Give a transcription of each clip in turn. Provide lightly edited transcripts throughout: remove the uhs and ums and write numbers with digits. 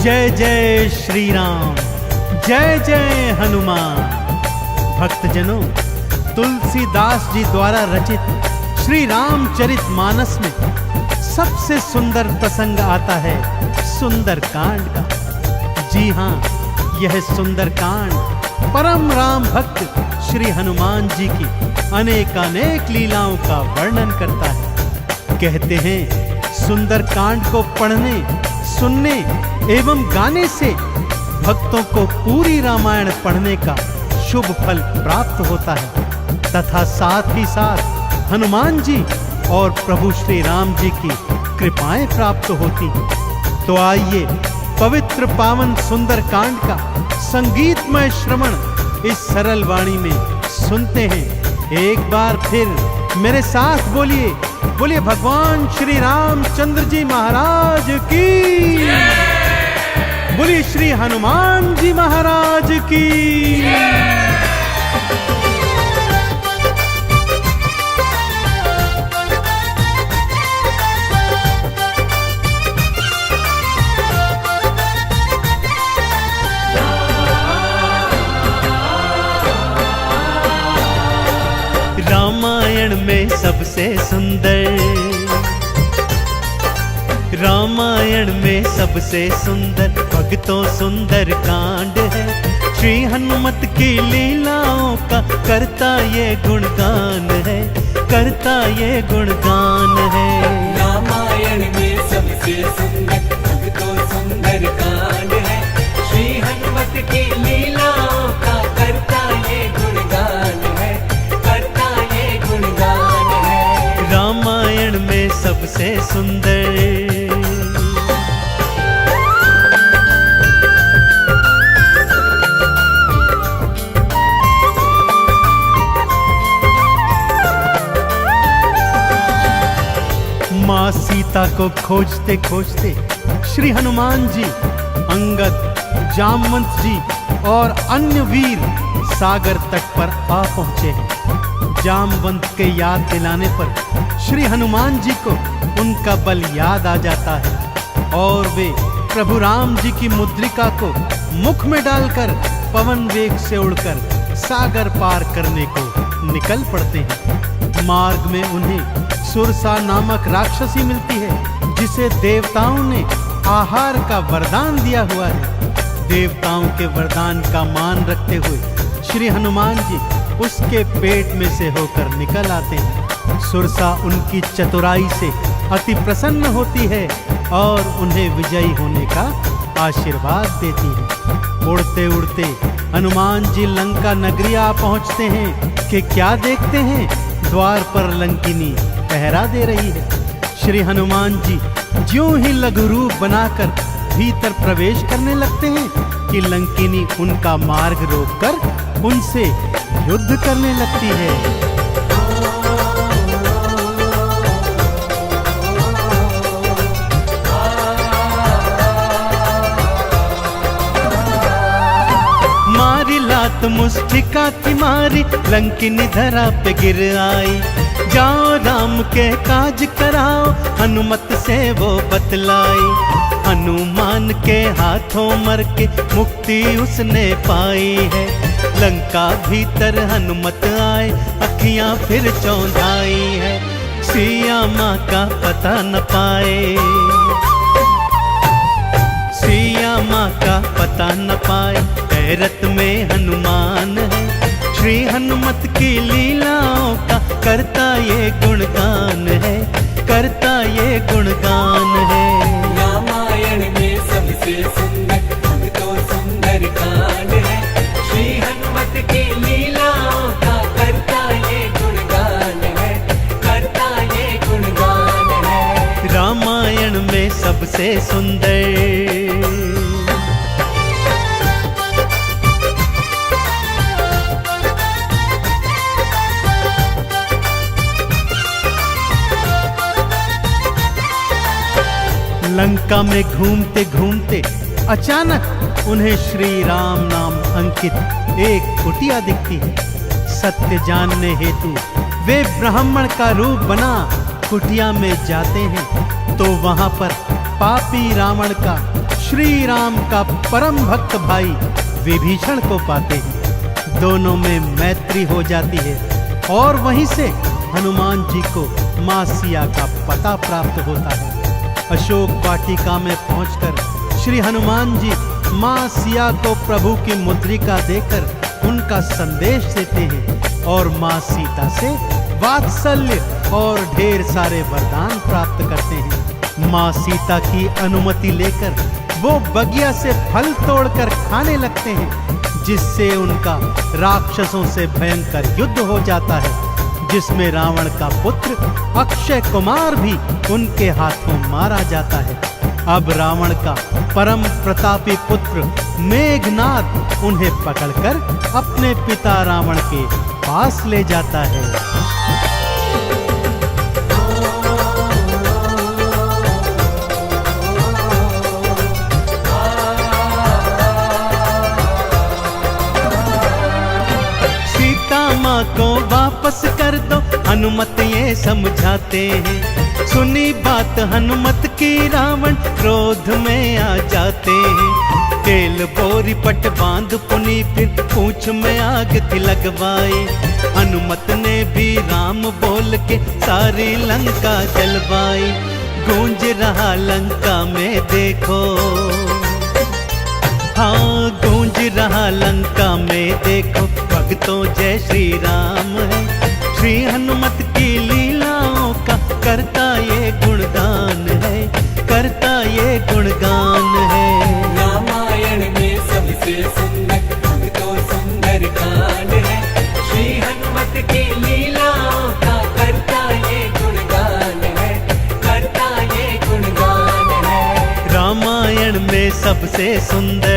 जय जय श्री राम, जय जय हनुमान। भक्तजनों, तुलसीदास जी द्वारा रचित श्री रामचरित मानस में सबसे सुंदर प्रसंग आता है सुंदर कांड का। जी हाँ, यह सुंदर कांड परम राम भक्त श्री हनुमान जी की अनेकानेक लीलाओं का वर्णन करता है। कहते हैं सुंदर कांड को पढ़ने, सुनने एवं गाने से भक्तों को पूरी रामायण पढ़ने का शुभ फल प्राप्त होता है तथा साथ ही साथ हनुमान जी और प्रभु श्री राम जी की कृपाएं प्राप्त होती हैं। तो आइए पवित्र पावन सुंदर कांड का संगीतमय श्रवण इस सरल वाणी में सुनते हैं। एक बार फिर मेरे साथ बोलिए, बोलिए भगवान श्री रामचंद्र जी महाराज की, बोलिए श्री हनुमान जी महाराज की। रामायण में सबसे सुंदर, रामायण में सबसे सुंदर भक्तों सुंदर कांड है। श्री हनुमत की लीलाओं का करता ये गुणगान है, करता ये गुणगान है। रामायण में सबसे सुंदर भक्तों सुंदर कांड है। श्री हनुमत की लीलाओं का करता ये गुणगान है, करता ये गुणगान है। रामायण में सबसे सुंदर। माँ सीता को खोजते खोजते श्री हनुमान जी, अंगद, जामवंत जी और अन्य वीर सागर तट पर आ पहुंचे हैं। जामवंत के याद दिलाने पर श्री हनुमान जी को उनका बल याद आ जाता है और वे प्रभु राम जी की मुद्रिका को मुख में डालकर पवन वेग से उड़कर सागर पार करने को निकल पड़ते हैं। मार्ग में उन्हें सुरसा नामक राक्षसी मिलती है जिसे देवताओं ने आहार का वरदान दिया हुआ है। देवताओं के वरदान का मान रखते हुए श्री हनुमान जी उसके पेट में से होकर निकल आते हैं। सुरसा उनकी चतुराई से अति प्रसन्न होती है और उन्हें विजयी होने का आशीर्वाद देती है। उड़ते उड़ते हनुमान जी लंका नगरी आ पहुंचते हैं कि क्या देखते हैं, द्वार पर लंकिनी पहरा दे रही है। श्री हनुमान जी ज्यों ही लघु रूप बनाकर भीतर प्रवेश करने लगते हैं कि लंकिनी उनका मार्ग रोककर उनसे युद्ध करने लगती है। मारी लात मुष्टिका की मारी, लंकिनी धरा पे गिर आई। जाओ राम के काज कराओ, हनुमत से वो बतलाई। हनुमान के हाथों मर के मुक्ति उसने पाई है। लंका भीतर हनुमत आए, अखियां फिर चौंधाई है। सिया माँ का पता न पाए, सिया माँ का पता न पाए। हैरत में हनुमान है, श्री हनुमत की लीलाओं का करता ये गुणगान है, करता ये गुणगान है। रामायण में सबसे सुंदर भक्तों सुंदर कांड है। श्री हनुमत की लीलाओं का करता ये गुणगान है, करता ये गुणगान है। रामायण में सबसे सुंदर। लंका में घूमते घूमते अचानक उन्हें श्री राम नाम अंकित एक कुटिया दिखती है। सत्य जानने हेतु वे ब्राह्मण का रूप बना कुटिया में जाते हैं तो वहां पर पापी रावण का श्री राम का परम भक्त भाई विभीषण को पाते हैं। दोनों में मैत्री हो जाती है और वहीं से हनुमान जी को मां सिया का पता प्राप्त होता है। अशोक वाटिका में पहुंचकर श्री हनुमान जी मां सिया को प्रभु की मुद्रिका देकर उनका संदेश देते हैं और मां सीता से वात्सल्य और ढेर सारे वरदान प्राप्त करते हैं। मां सीता की अनुमति लेकर वो बगिया से फल तोड़कर खाने लगते हैं, जिससे उनका राक्षसों से भयंकर युद्ध हो जाता है, जिसमें रावण का पुत्र अक्षय कुमार भी उनके हाथों मारा जाता है। अब रावण का परम प्रतापी पुत्र मेघनाद उन्हें पकड़कर अपने पिता रावण के पास ले जाता है। माँ को वापस कर दो, हनुमत ये समझाते हैं। सुनी बात हनुमत की रावण क्रोध में आ जाते हैं। तेल बोरी पट बांध पुनी फिर पूंछ में आग थी लगवाई। हनुमत ने भी राम बोल के सारी लंका जलवाई। गूंज रहा लंका में देखो, हाँ गूंज रहा लंका में देखो, भक्तों जय श्री राम है। श्री हनुमत की लीलाओं का करता ये गुणगान है, करता ये गुणगान है। रामायण में सबसे सुंदर भक्तों सुंदर कांड है। श्री हनुमत की लीलाओं का करता ये गुणगान है, करता ये गुणगान है। रामायण में सबसे सुंदर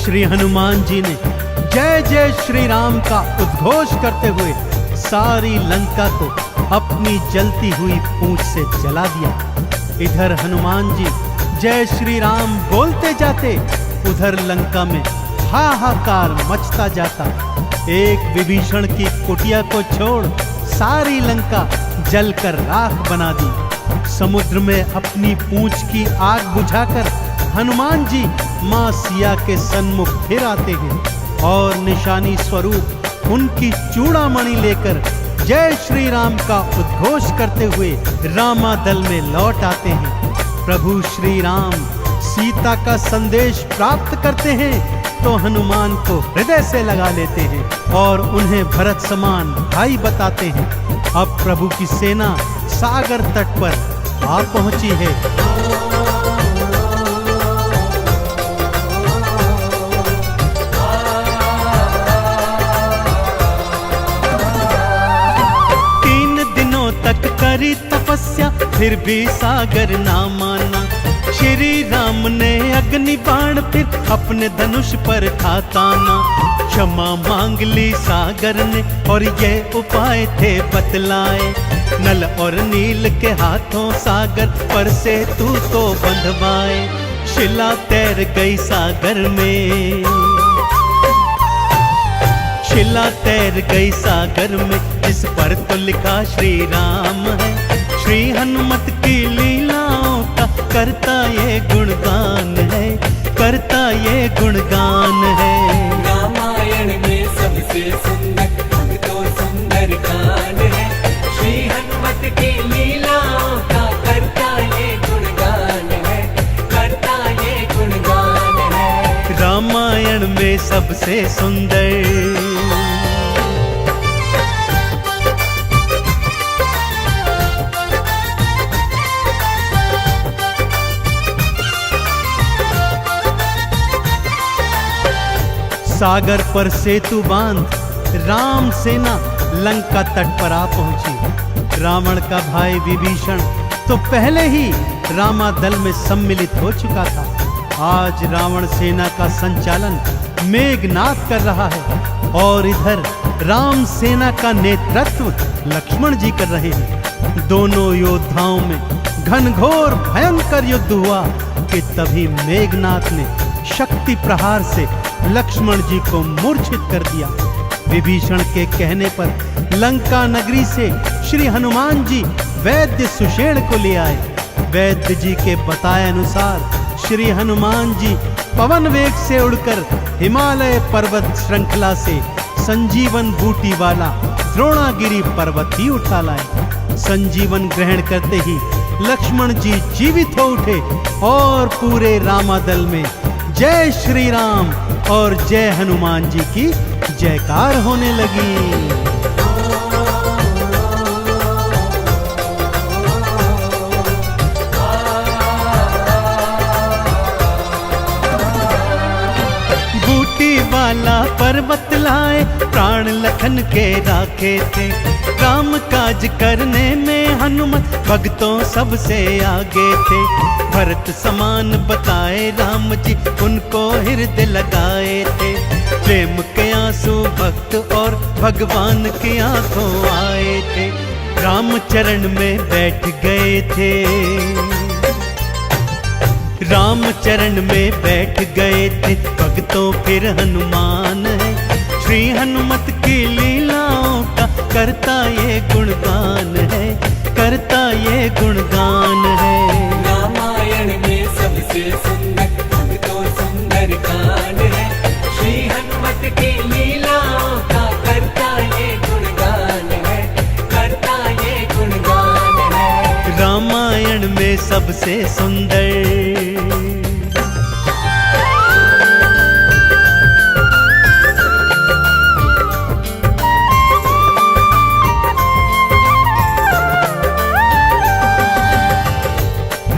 श्री हनुमान जी ने जय जय श्री राम का उद्घोष करते हुए सारी लंका को अपनी जलती हुई पूंछ से जला दिया। इधर हनुमान जी जय श्री राम बोलते जाते, उधर लंका में हाहाकार मचता जाता। एक विभीषण की कुटिया को छोड़ सारी लंका जलकर राख बना दी। समुद्र में अपनी पूंछ की आग बुझाकर हनुमान जी मां सिया के सन्मुख फिर आते हैं और निशानी स्वरूप उनकी चूड़ामणि लेकर जय श्री राम का उद्घोष करते हुए रामादल में लौट आते हैं। प्रभु श्री राम सीता का संदेश प्राप्त करते हैं तो हनुमान को हृदय से लगा लेते हैं और उन्हें भरत समान भाई बताते हैं। अब प्रभु की सेना सागर तट पर आ पहुंची है। तक करी तपस्या फिर भी सागर ना माना। श्री राम ने अग्नि बाण फिर अपने धनुष पर था ताना। क्षमा मांग ली सागर ने और ये उपाय थे बतलाए। नल और नील के हाथों सागर पर से तू तो बंधवाए। शिला तैर गई सागर में, शिला तैर गई सागर में, जिस पर तो लिखा श्री राम है। श्री हनुमत की लीलाओं का करता ये गुणगान है, करता ये गुणगान है। रामायण में सबसे सुंदर भक्तों सुंदर कांड है। श्री हनुमत की लीलाओं का करता ये गुणगान है, करता ये गुणगान है। रामायण में सबसे सुंदर सागर पर सेतु बांध राम सेना लंका तट पर आ पहुंची। रावण का भाई विभीषण तो पहले ही रामादल में सम्मिलित हो चुका था। आज रावण सेना का संचालन मेघनाद कर रहा है और इधर राम सेना का नेतृत्व लक्ष्मण जी कर रहे हैं। दोनों योद्धाओं में घनघोर भयंकर युद्ध हुआ कि तभी मेघनाद ने शक्ति प्रहार से लक्ष्मण जी को मूर्छित कर दिया। विभीषण के कहने पर लंका नगरी से श्री हनुमान जी वैद्य सुषेण को ले आए। वैद्य जी के बताए अनुसार श्री हनुमान जी पवन वेग से उड़कर हिमालय पर्वत श्रृंखला से संजीवन बूटी वाला द्रोणागिरी पर्वत ही उठा लाए। संजीवन ग्रहण करते ही लक्ष्मण जी जीवित हो उठे और पूरे रामादल में जय श्री राम और जय हनुमान जी की जयकार होने लगी। वाला पर्वत लाए प्राण लखन के राखे थे। राम काज करने में हनुमत भक्तों सबसे आगे थे। भरत समान बताए राम जी उनको हृदय लगाए थे। प्रेम के आंसू भक्त और भगवान की आंखों आए थे। राम चरण में बैठ गए थे। राम चरण में बैठ गए थे भक्तों फिर हनुमान है। श्री हनुमत की लीलाओं का करता ये गुणगान है, करता ये गुणगान है। रामायण में सबसे सुंदर भक्तों सुंदर कांड है। श्री हनुमत की लीलाओं का करता ये गुणगान है, करता ये गुणगान है। रामायण में सबसे सुंदर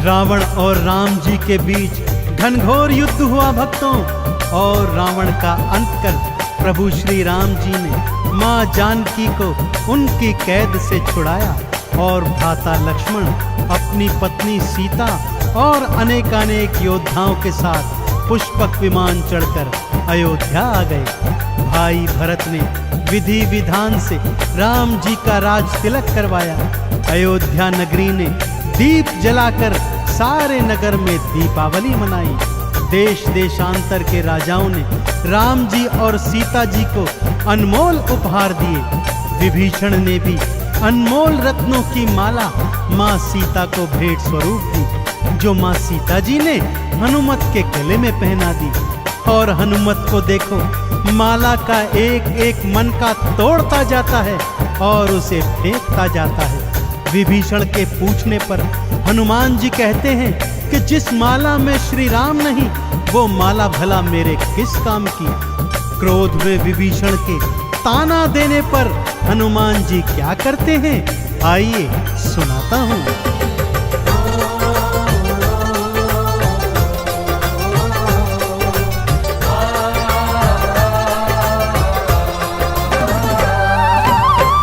रावण और राम जी के बीच घनघोर युद्ध हुआ भक्तों। और रावण का अंत कर प्रभु श्री राम जी ने मां जानकी को उनकी कैद से छुड़ाया और भ्राता लक्ष्मण अपनी पत्नी सीता और अनेकानेक योद्धाओं के साथ पुष्पक विमान चढ़कर अयोध्या आ गए। भाई भरत ने विधि विधान से राम जी का राज तिलक करवाया। अयोध्या नगरी ने दीप जलाकर सारे नगर में दीपावली मनाई। देश देशांतर के राजाओं ने राम जी और सीता जी को अनमोल उपहार दिए। विभीषण ने भी अनमोल रत्नों की माला मां सीता को भेंट स्वरूप दी, जो मां सीता जी ने हनुमत के गले में पहना दी। और हनुमत को देखो, माला का एक एक मन का तोड़ता जाता है और उसे फेंकता जाता है। विभीषण के पूछने पर हनुमान जी कहते हैं कि जिस माला में श्री राम नहीं, वो माला भला मेरे किस काम की। क्रोध में विभीषण के ताना देने पर हनुमान जी क्या करते हैं, आइए सुनाता हूं।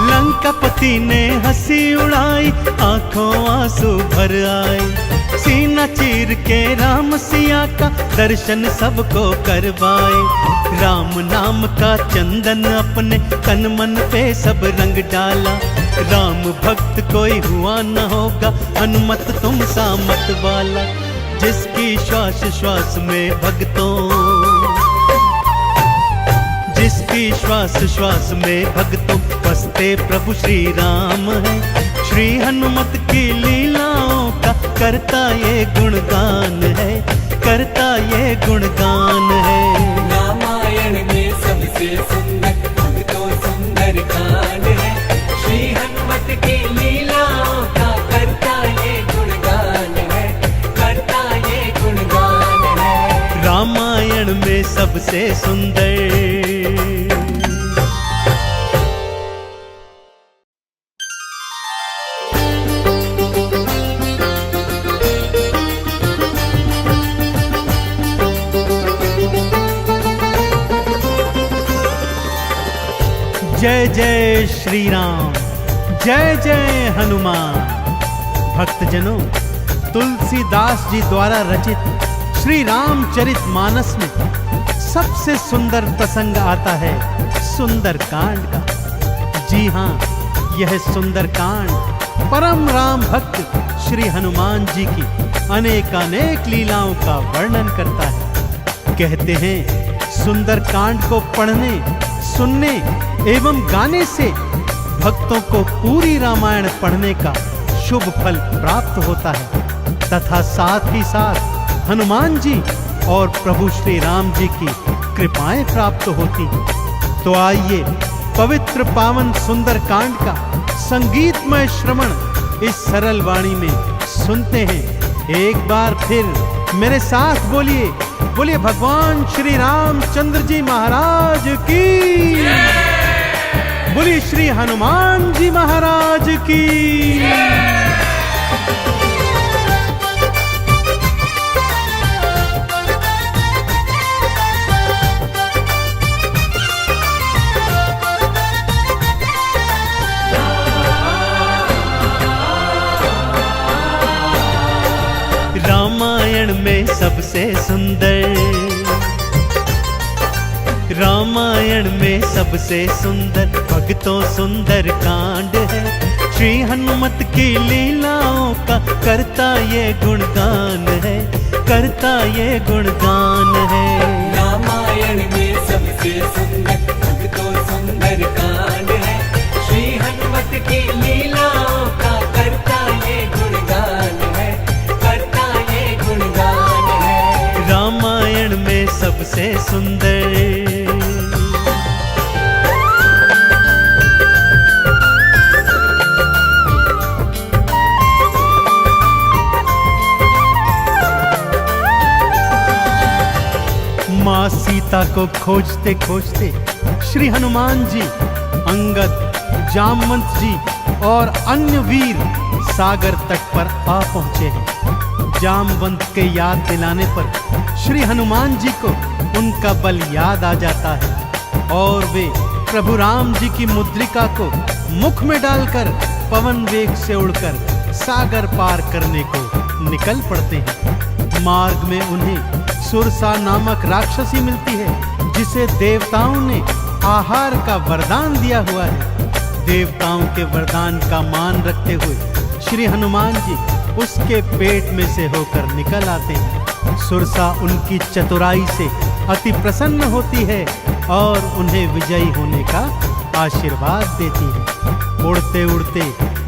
लंकापति ने हंसी उड़ाई, आंखों आंसू भर आए। सीना चीर के राम सिया का दर्शन सबको करवाए। राम नाम का चंदन अपने तन मन पे सब रंग डाला। राम भक्त कोई हुआ न होगा, हनुमत तुम सा मत वाला। जिसकी श्वास श्वास में भक्तों, जिसकी श्वास श्वास में भक्तों बसते प्रभु श्री राम है। श्री हनुमत की लीलाओं का करता ये गुणगान है, करता ये गुणगान है। रामायण में सबसे सुंदर भक्तों सुंदर कांड है। श्री हनुमत की लीलाओं का करता ये गुणगान है, करता ये गुणगान है। रामायण में सबसे सुंदर। जय जय श्री राम, जय जय हनुमान। भक्तजनों, तुलसीदास जी द्वारा रचित श्री रामचरित मानस में सबसे सुंदर प्रसंग आता है सुंदर कांड का। जी हाँ, यह सुंदर कांड परम राम भक्त श्री हनुमान जी की अनेकानेक लीलाओं का वर्णन करता है। कहते हैं सुंदर कांड को पढ़ने, सुनने एवं गाने से भक्तों को पूरी रामायण पढ़ने का शुभ फल प्राप्त होता है तथा साथ ही साथ हनुमान जी और प्रभु श्री राम जी की कृपाएं प्राप्त होती हैं। तो आइए पवित्र पावन सुंदर कांड का संगीतमय श्रवण इस सरल वाणी में सुनते हैं। एक बार फिर मेरे साथ बोलिए, बोलिए भगवान श्री रामचंद्र जी महाराज की, बोलिए श्री हनुमान जी महाराज की। रामायण में सबसे सुंदर, रामायण में सबसे सुंदर भक्तों सुंदर कांड है। श्री हनुमत की लीलाओं का करता ये गुणगान है, करता ये गुणगान है। रामायण में सबसे सुंदर भक्तों सुंदर कांड है। श्री हनुमत की लीलाओं का करता ये गुणगान है, करता ये गुणगान है। रामायण में सबसे सुंदर। माँ सीता को खोजते खोजते श्री हनुमान जी, अंगद, जामवंत जी और अन्य वीर सागर तट पर आ पहुंचे हैं। जामवंत के याद दिलाने पर श्री हनुमान जी को उनका बल याद आ जाता है और वे प्रभु राम जी की मुद्रिका को मुख में डालकर पवन वेग से उड़कर सागर पार करने को निकल पड़ते हैं। मार्ग में उन्हें सुरसा नामक राक्षसी मिलती है जिसे देवताओं ने आहार का वरदान दिया हुआ है। देवताओं के वरदान का मान रखते हुए श्री हनुमान जी उसके पेट में से होकर निकल आते हैं। सुरसा उनकी चतुराई से अति प्रसन्न होती है और उन्हें विजयी होने का आशीर्वाद देती है। उड़ते उड़ते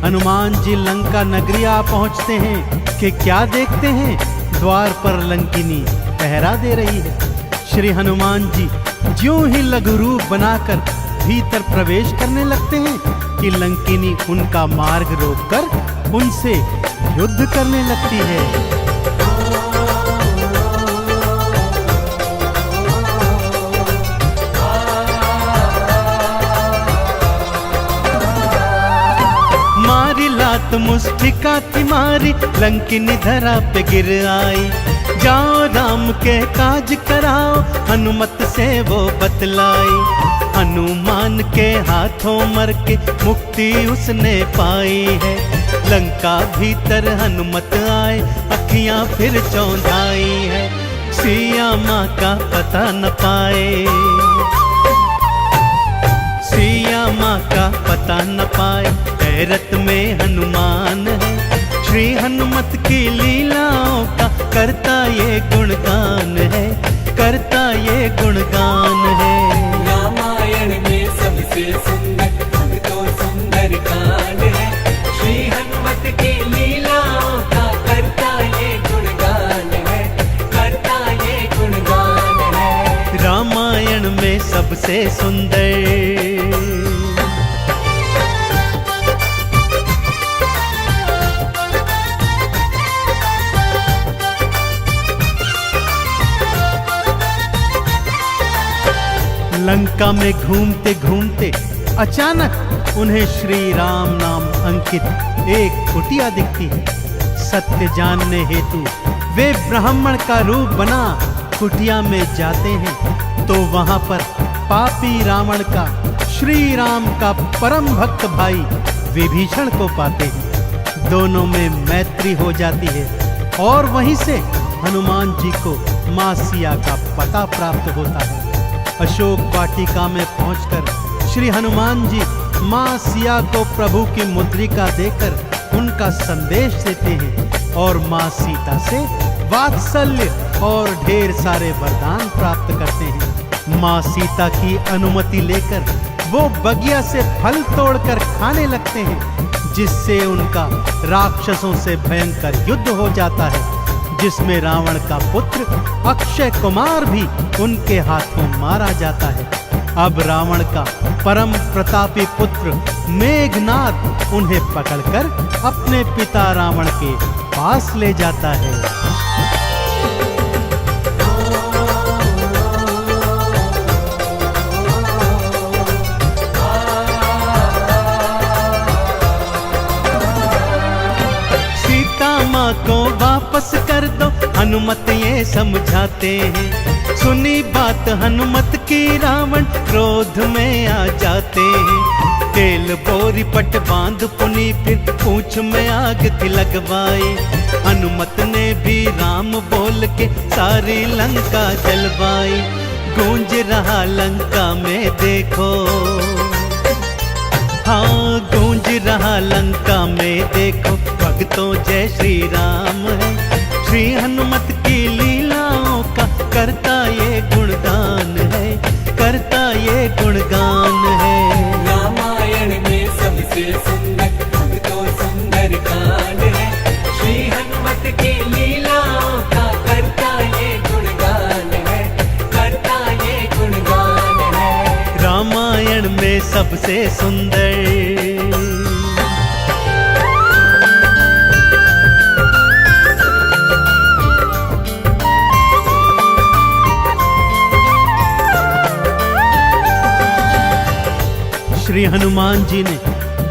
हनुमान जी लंका नगरी आ पहुंचते हैं कि क्या देखते हैं, द्वार पर लंकिनी पहरा दे रही है। श्री हनुमान जी ज्यों ही लघु रूप बनाकर भीतर प्रवेश करने लगते हैं कि लंकिनी उनका मार्ग रोककर उनसे युद्ध करने लगती है। मारी लात मुस्टिका मारी लंकिनी धरा पे गिर आई। जाओ राम के काज कराओ हनुमत से वो बतलाई। हनुमान के हाथों मर के मुक्ति उसने पाई है। लंका भीतर हनुमत आए अखियां फिर चौंधाई है। सिया माँ का पता न पाए, सिया माँ का पता न पाए, हैरत में हनुमान है। श्री हनुमत की लीलाओं का करता ये गुणगान है, करता ये गुणगान है। रामायण में सबसे सुंदर भक्तों सुंदर कांड है। श्री हनुमत की लीलाओं का करता ये गुणगान है, करता ये गुणगान है। रामायण में सबसे सुंदर। लंका में घूमते घूमते अचानक उन्हें श्री राम नाम अंकित एक कुटिया दिखती है। सत्य जानने हेतु वे ब्राह्मण का रूप बना कुटिया में जाते हैं तो वहां पर पापी रावण का श्री राम का परम भक्त भाई विभीषण को पाते हैं। दोनों में मैत्री हो जाती है और वहीं से हनुमान जी को माँ सिया का पता प्राप्त होता है। अशोक वाटिका में पहुंचकर श्री हनुमान जी माँ सिया को प्रभु की मुद्रिका देकर उनका संदेश देते हैं और माँ सीता से वात्सल्य और ढेर सारे वरदान प्राप्त करते हैं। माँ सीता की अनुमति लेकर वो बगिया से फल तोड़कर खाने लगते हैं, जिससे उनका राक्षसों से भयंकर युद्ध हो जाता है, जिसमें रावण का पुत्र अक्षय कुमार भी उनके हाथों मारा जाता है। अब रावण का परम प्रतापी पुत्र मेघनाद उन्हें पकड़कर अपने पिता रावण के पास ले जाता है। माँ को वापस कर दो, हनुमत ये समझाते हैं। सुनी बात हनुमत की रावण क्रोध में आ जाते हैं। तेल बोरी पट बांध पुनी फिर पूंछ में आग थी लगवाई। हनुमत ने भी राम बोल के सारी लंका जलवाई। गूंज रहा लंका में देखो, हाँ गूंज रहा लंका में देखो, भक्तों जय श्री राम है। श्री हनुमत की लीलाओं का करता ये गुणगान है, करता ये गुणगान है। रामायण में सबसे सुंदर भक्तों सुंदर कांड है। श्री हनुमत की लीलाओं का करता ये गुणगान है, करता ये गुणगान है। रामायण में सबसे सुंदर। श्री हनुमान जी ने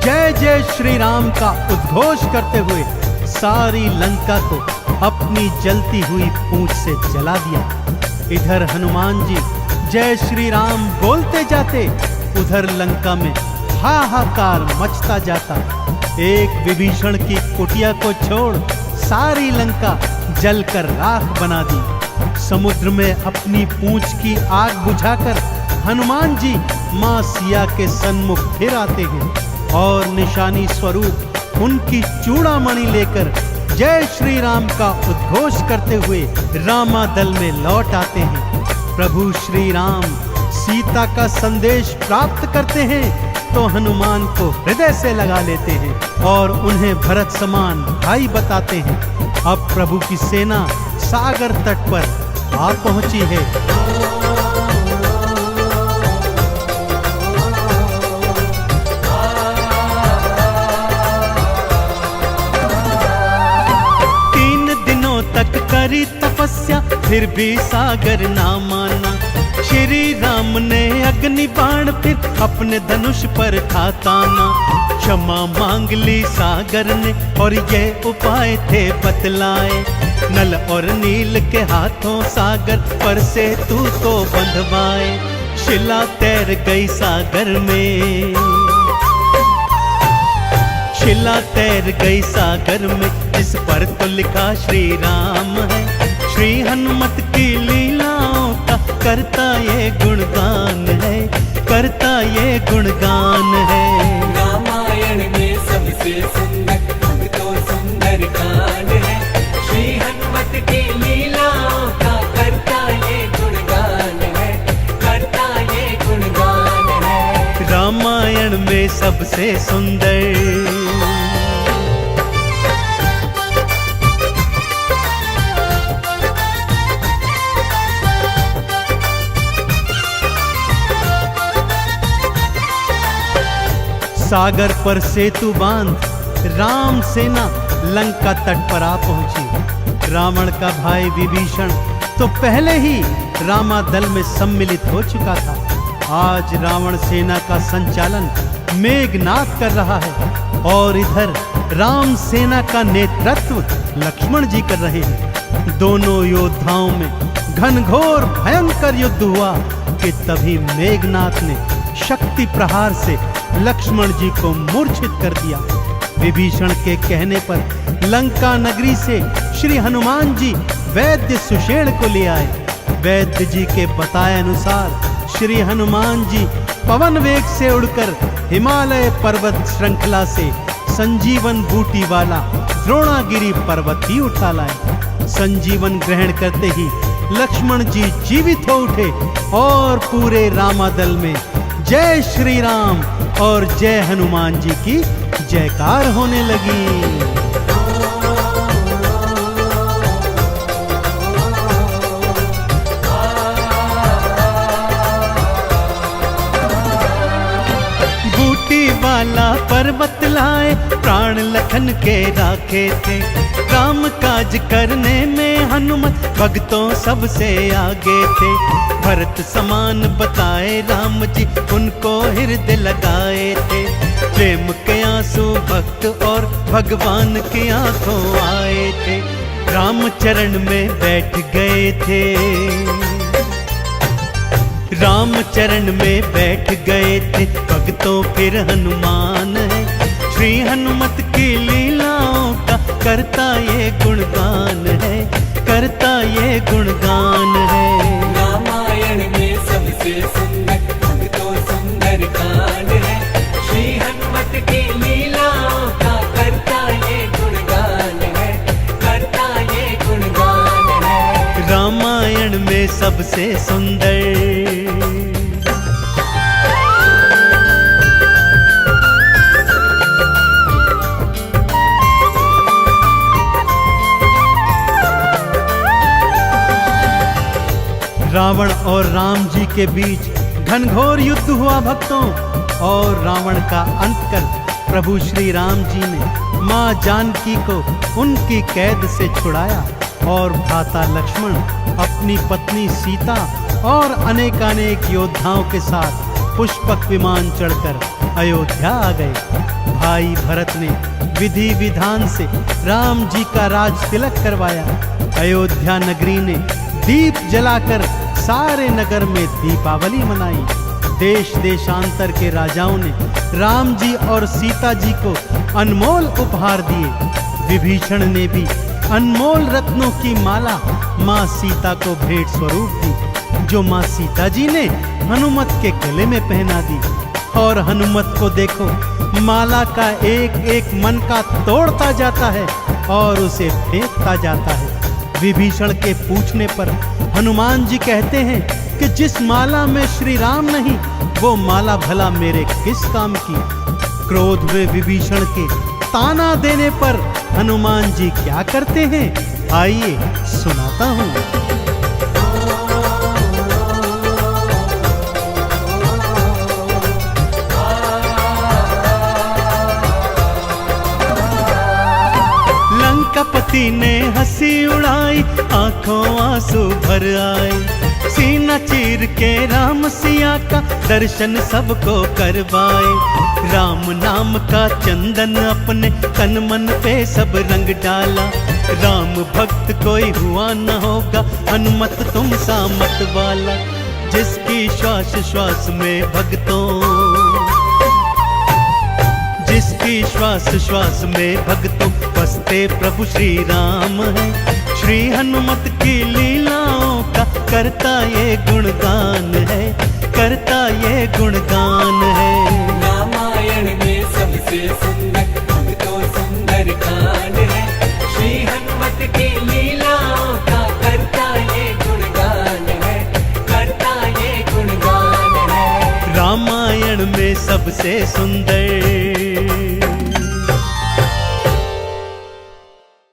जय जय श्री राम का उद्घोष करते हुए सारी लंका को अपनी जलती हुई पूंछ से जला दिया। इधर हनुमान जी जय श्री राम बोलते जाते, उधर लंका में हाहाकार मचता जाता। एक विभीषण की कुटिया को छोड़ सारी लंका जलकर राख बना दी। समुद्र में अपनी पूंछ की आग बुझाकर हनुमान जी माँ सिया के सन्मुख फिर आते हैं और निशानी स्वरूप उनकी चूड़ामणि लेकर जय श्री राम का उद्घोष करते हुए रामादल में लौट आते हैं। प्रभु श्री राम सीता का संदेश प्राप्त करते हैं तो हनुमान को हृदय से लगा लेते हैं और उन्हें भरत समान भाई बताते हैं। अब प्रभु की सेना सागर तट पर आ पहुंची है। तक करी तपस्या फिर भी सागर ना माना। श्री राम ने अग्नि बाण फिर अपने धनुष पर था ताना। क्षमा मांग ली सागर ने और ये उपाय थे बतलाए। नल और नील के हाथों सागर पर से तू तो बंधवाए। शिला तैर गई सागर में, शिला तैर गई सागर में, जिस पर तो लिखा श्री राम है। श्री हनुमत की लीलाओं का करता ये गुणगान है, करता ये गुणगान है। रामायण में सबसे सुंदर भक्तों सुंदर कांड है। श्री हनुमत की लीलाओं का करता ये गुणगान है, करता ये गुणगान है। रामायण में सबसे सुंदर। सागर पर सेतु बांध राम सेना लंका तट पर आ पहुंची। रावण का भाई विभीषण तो पहले ही रामादल में सम्मिलित हो चुका था। आज रावण सेना का संचालन मेघनाद कर रहा है और इधर राम सेना का नेतृत्व लक्ष्मण जी कर रहे हैं। दोनों योद्धाओं में घनघोर भयंकर युद्ध हुआ कि तभी मेघनाद ने शक्ति प्रहार से लक्ष्मण जी को मूर्छित कर दिया। विभीषण के कहने पर लंका नगरी से श्री हनुमान जी वैद्य सुषेण को ले आए। वैद्य जी के बताए अनुसार श्री हनुमान जी पवन वेग से उड़कर हिमालय पर्वत श्रृंखला से संजीवन बूटी वाला द्रोणागिरी पर्वत ही उठा लाए। संजीवन ग्रहण करते ही लक्ष्मण जी जीवित हो उठे और पूरे रामादल में जय श्री राम और जय हनुमान जी की जयकार होने लगी। वाला पर्वत लाए प्राण लखन के राखे थे, काम काज करने में हनुमत भक्तों सबसे आगे थे। भरत समान बताए राम जी उनको हृदय लगाए थे, प्रेम के आंसू भक्त और भगवान की आंखों आए थे। राम चरण में बैठ गए थे, राम चरण में बैठ गए थे भक्तों फिर हनुमान है। श्री हनुमत की लीलाओं का करता ये गुणगान है, करता ये गुणगान है। रामायण में सबसे सुंदर भक्तों सुंदर कांड है, श्री हनुमत की लीलाओं का करता ये गुणगान है, करता ये गुणगान है। रामायण में सबसे सुंदर रावण और राम जी के बीच घनघोर युद्ध हुआ भक्तों, और रावण का अंत कर प्रभु श्री राम जी ने मां जानकी को उनकी कैद से छुड़ाया और भ्राता लक्ष्मण अपनी पत्नी सीता और अनेकानेक योद्धाओं के साथ पुष्पक विमान चढ़कर अयोध्या आ गए। भाई भरत ने विधि विधान से राम जी का राज तिलक करवाया। अयोध्या नगरी ने दीप जलाकर सारे नगर में दीपावली मनाई। देश देशांतर के राजाओं ने राम जी और सीता जी को अनमोल उपहार दिए। विभीषण ने भी अनमोल रत्नों की माला माँ सीता को भेंट स्वरूप दी, जो माँ सीता जी ने हनुमत के गले में पहना दी। और हनुमत को देखो, माला का एक एक मन का तोड़ता जाता है और उसे फेंकता जाता है। विभीषण के पूछने पर हनुमान जी कहते हैं कि जिस माला में श्री राम नहीं, वो माला भला मेरे किस काम की। क्रोध में विभीषण के ताना देने पर हनुमान जी क्या करते हैं, आइए सुनाता हूँ। लंकापति ने हंसी उड़ाई, आंखों आंसू भर आए। सीना चीर के राम सिया का दर्शन सबको करवाए। राम नाम का चंदन अपने तन मन पे सब रंग डाला। राम भक्त कोई हुआ न होगा, हनुमत तुम सा मत वाला। जिसकी श्वास श्वास में भक्तों, जिसकी श्वास श्वास में भक्तों बसते प्रभु श्री राम है। श्री हनुमत की लीलाओं का करता ये गुणगान है, करता ये गुणगान है। रामायण में सबसे सुंदर भक्तों सुंदर कांड है, श्री हनुमत की लीलाओं का करता ये गुणगान है, करता ये गुणगान है। रामायण में सबसे सुंदर